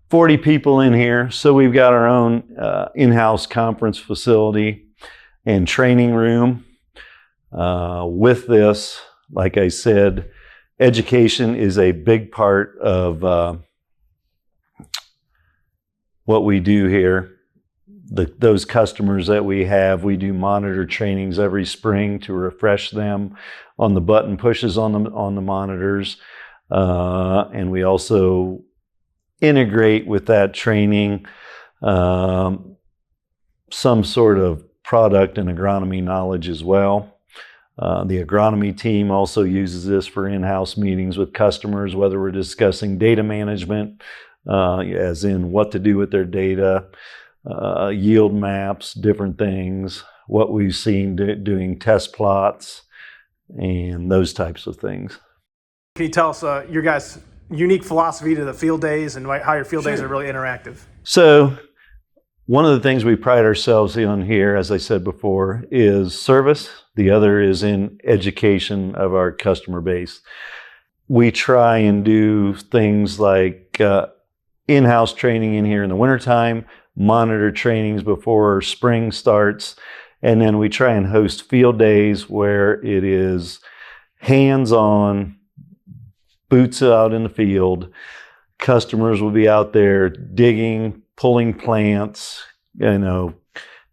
40 people in here. So we've got our own in-house conference facility and training room. With this, like I said, education is a big part of what we do here. Those customers that we have, we do monitor trainings every spring to refresh them on the button pushes on the monitors. And we also integrate with that training some sort of product and agronomy knowledge as well. The agronomy team also uses this for in-house meetings with customers, whether we're discussing data management, as in what to do with their data, yield maps, different things, what we've seen doing test plots, and those types of things. Can you tell us your guys' unique philosophy to the field days and how your field days are really interactive? So one of the things we pride ourselves on here, as I said before, is service. The other is in education of our customer base. We try and do things like in-house training in here in the wintertime, monitor trainings before spring starts, and then we try and host field days where it is hands-on, boots out in the field. Customers will be out there digging, pulling plants,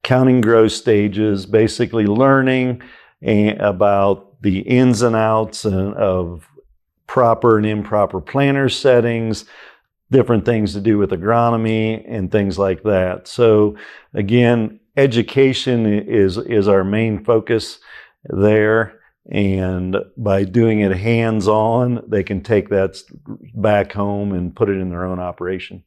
counting growth stages, basically learning about the ins and outs of proper and improper planter settings, different things to do with agronomy and things like that. So again, education is our main focus there. And by doing it hands-on, they can take that back home and put it in their own operation.